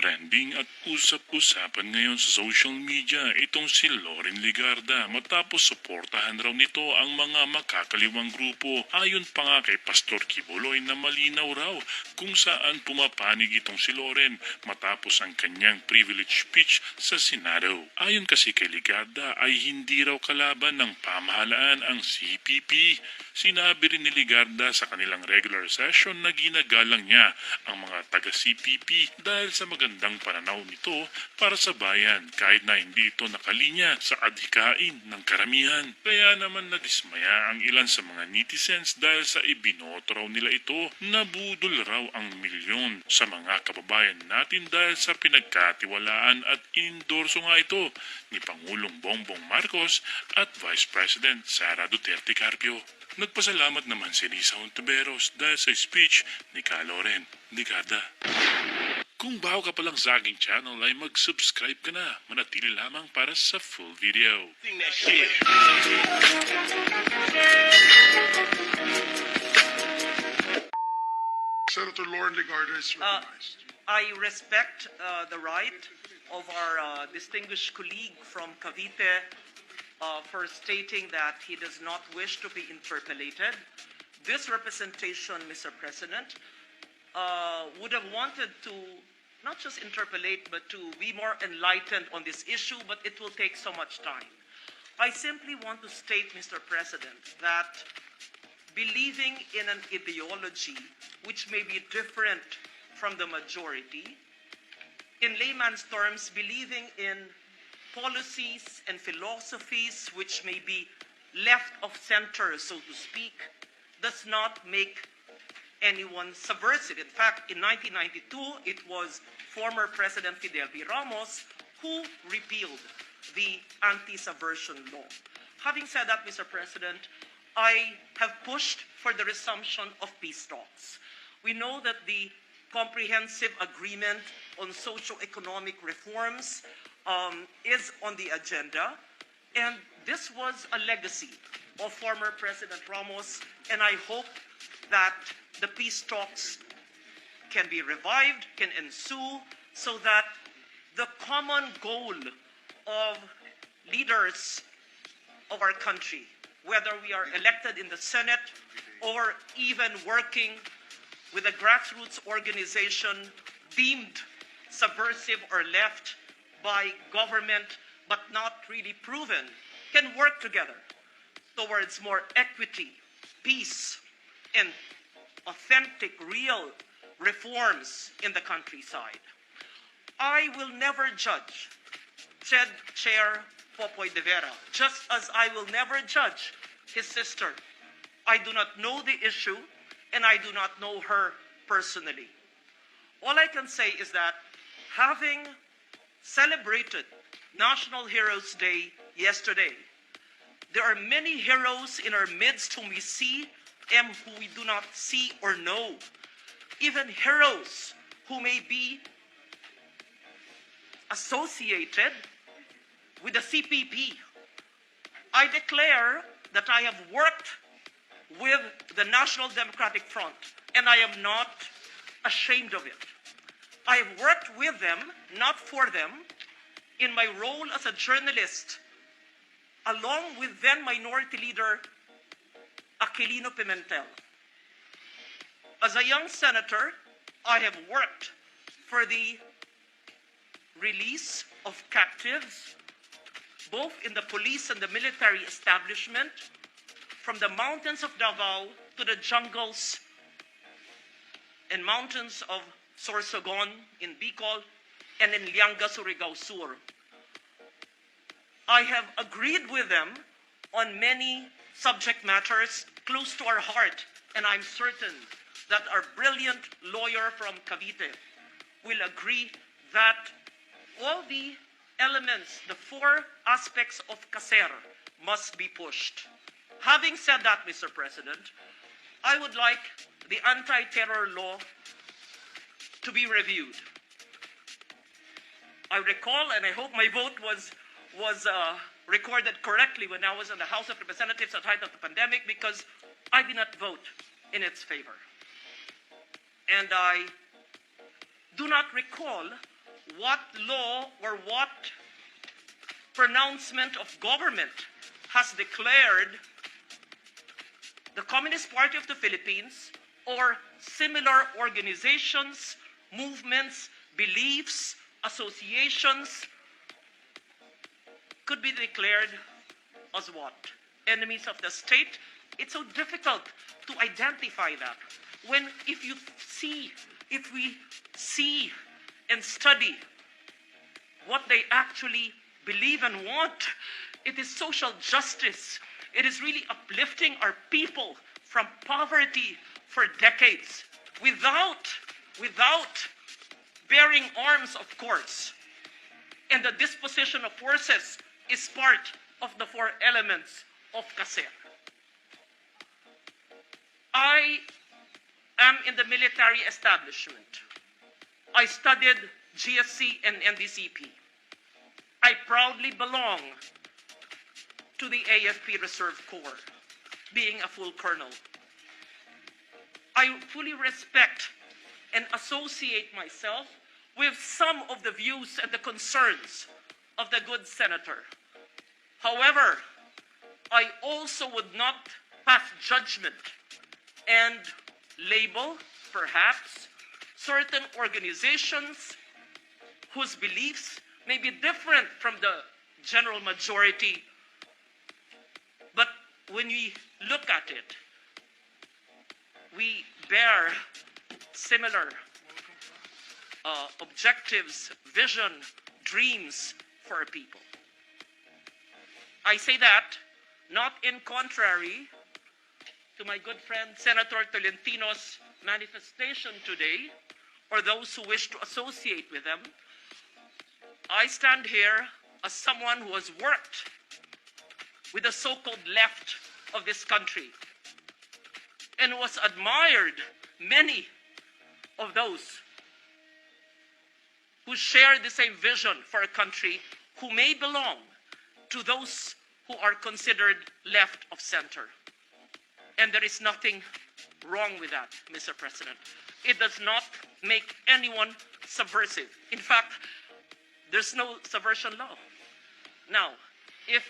Trending at usap-usapan ngayon sa social media itong si Loren Legarda matapos suportahan raw nito ang mga makakaliwang grupo. Ayon pa nga kay Pastor Kibuloy na malinaw raw kung saan pumapanig itong si Loren matapos ang kanyang privilege speech sa Senado. Ayon kasi kay Legarda ay hindi raw kalaban ng pamahalaan ang CPP. Sinabi rin ni Legarda sa kanilang regular session na ginagalang niya ang mga taga-CPP dahil sa magandang pananaw nito para sa bayan kahit na hindi ito nakalinya sa adhikain ng karamihan. Kaya naman nadismaya ang ilan sa mga netizens dahil sa ibinoto raw nila ito na budol raw ang milyon sa mga kababayan natin dahil sa pinagkatiwalaan at inendorso nga ito ni Pangulong Bongbong Marcos at Vice President Sara Duterte Carpio. Nagpasalamat naman si Risa Hontiveros dahil sa speech ni Loren Legarda. Kung bago ka pa lang sa aking channel ay mag-subscribe ka na. Manatili lamang para sa full video. Senator Loren Legarda is recognized. I respect the right of our distinguished colleague from Cavite for stating that he does not wish to be interpellated. This representation, Mr. President, would have wanted to not just interpolate, but to be more enlightened on this issue, but it will take so much time. I simply want to state, Mr. President, that believing in an ideology which may be different from the majority, in layman's terms, believing in policies and philosophies which may be left of center, so to speak, does not make anyone subversive. In fact, in 1992, it was former President Fidel V. Ramos who repealed the anti-subversion law. Having said that, Mr. President, I have pushed for the resumption of peace talks. We know that the comprehensive agreement on socio-economic reforms is on the agenda, and this was a legacy of former President Ramos, and I hope that the peace talks can be revived, can ensue, so that the common goal of leaders of our country, whether we are elected in the Senate or even working with a grassroots organization deemed subversive or left by government but not really proven, can work together towards more equity, peace, and authentic, real reforms in the countryside. I will never judge said Chair Popoy de Vera, just as I will never judge his sister. I do not know the issue, and I do not know her personally. All I can say is that having celebrated National Heroes Day yesterday, there are many heroes in our midst whom we see and who we do not see or know. Even heroes who may be associated with the CPP. I declare that I have worked with the National Democratic Front, and I am not ashamed of it. I have worked with them, not for them, in my role as a journalist, along with then Minority Leader Aquilino Pimentel. As a young senator, I have worked for the release of captives, both in the police and the military establishment, from the mountains of Davao to the jungles and mountains of Sorsogon in Bicol and in Lianga, Surigao Sur. I have agreed with them on many subject matters close to our heart, and I'm certain that our brilliant lawyer from Cavite will agree that all the elements, the four aspects of CASER must be pushed. Having said that, Mr. President, I would like the anti-terror law to be reviewed. I recall, and I hope my vote was recorded correctly when I was in the House of Representatives at the height of the pandemic, because I did not vote in its favor. And I do not recall what law or what pronouncement of government has declared the Communist Party of the Philippines or similar organizations, movements, beliefs, associations could be declared as what? Enemies of the state? It's so difficult to identify that. If we see and study what they actually believe and want, it is social justice. It is really uplifting our people from poverty for decades without bearing arms, of course. And the disposition of forces is part of the four elements of CASER. I am in the military establishment. I studied GSC and NDCP. I proudly belong to the AFP Reserve Corps, being a full colonel. I fully respect and associate myself with some of the views and the concerns of the good senator. However, I also would not pass judgment and label, perhaps, certain organizations whose beliefs may be different from the general majority. But when we look at it, we bear similar objectives, vision, dreams for our people. I say that not in contrary to my good friend Senator Tolentino's manifestation today, or those who wish to associate with them. I stand here as someone who has worked with the so-called left of this country and was admired many of those who share the same vision for a country, who may belong to those who are considered left of center. And there is nothing wrong with that, Mr. President. It does not make anyone subversive. In fact, there's no subversion law. Now, if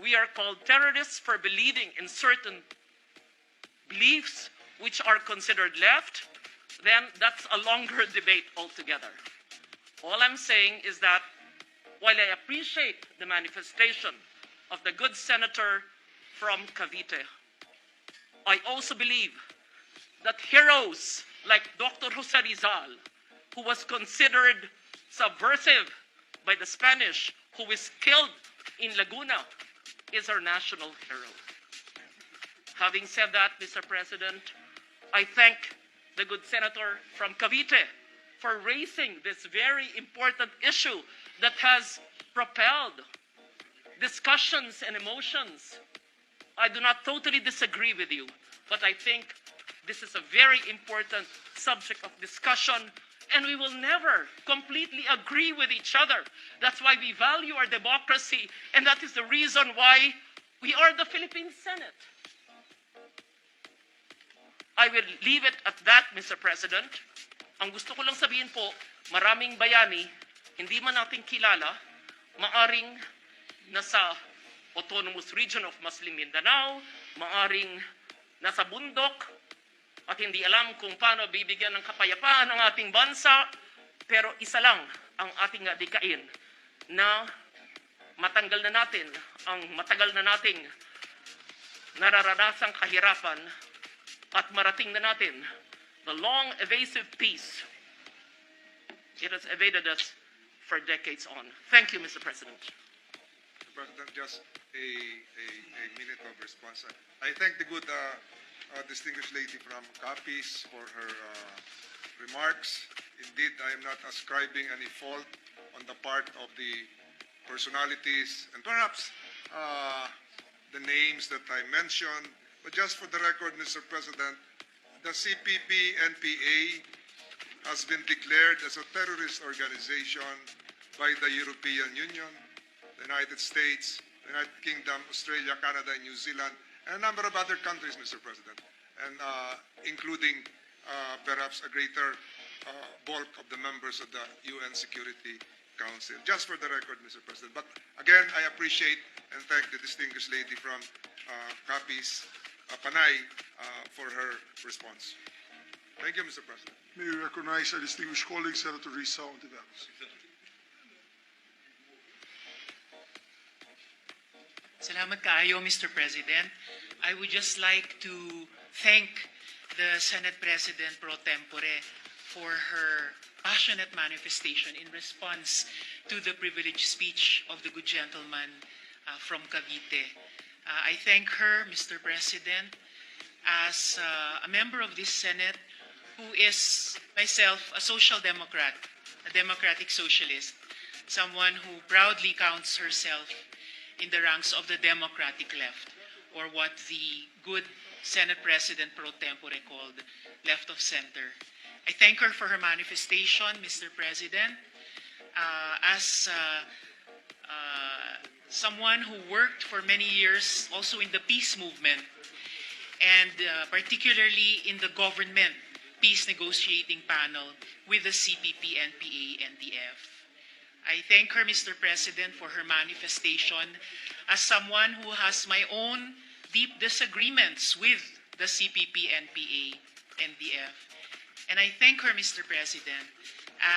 we are called terrorists for believing in certain beliefs which are considered left, then that's a longer debate altogether. All I'm saying is that while I appreciate the manifestation of the good senator from Cavite, I also believe that heroes like Dr. Jose Rizal, who was considered subversive by the Spanish, who was killed in Laguna, is our national hero. Having said that, Mr. President, I thank the good senator from Cavite for raising this very important issue that has propelled discussions and emotions. I do not totally disagree with you, but I think this is a very important subject of discussion, and we will never completely agree with each other. That's why we value our democracy, and that is the reason why we are the Philippine Senate. I will leave it at that, Mr. President. Ang gusto ko lang sabihin po, maraming bayani, hindi man natin kilala, maaring nasa autonomous region of Muslim Mindanao, maaring nasa bundok, at hindi alam kung paano bibigyan ng kapayapaan ang ating bansa, pero isa lang ang ating adikain, na matanggal na natin ang matagal na nating nararanasang kahirapan at marating na natin the long evasive peace. It has evaded us for decades on. Thank you, Mr. President. Mr. President, just a minute of response. I thank the good distinguished lady from Capiz for her remarks. Indeed, I am not ascribing any fault on the part of the personalities and perhaps the names that I mentioned. But just for the record, Mr. President, the CPP-NPA has been declared as a terrorist organization by the European Union, the United States, the United Kingdom, Australia, Canada, and New Zealand, and a number of other countries, Mr. President, and including perhaps a greater bulk of the members of the UN Security Council. Just for the record, Mr. President. But again, I appreciate and thank the distinguished lady from Capiz, Panay, for her response. Thank you, Mr. President. May we recognize our distinguished colleague, Senator Risa Ontiveros. Salamat kaayo, Mr. President. I would just like to thank the Senate President pro tempore for her passionate manifestation in response to the privileged speech of the good gentleman from Cavite. I thank her, Mr. President, as a member of this Senate who is myself a social democrat, a democratic socialist, someone who proudly counts herself in the ranks of the democratic left, or what the good Senate President pro tempore called left of center. I thank her for her manifestation, Mr. President, as someone who worked for many years also in the peace movement, and particularly in the government peace negotiating panel with the CPP, NPA, NDF. I thank her, Mr. President, for her manifestation as someone who has my own deep disagreements with the CPP, NPA, NDF. And I thank her, Mr. President,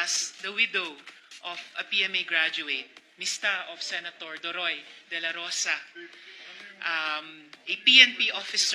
as the widow of a PMA graduate, Mista of Senator Doroy de la Rosa, a PNP officer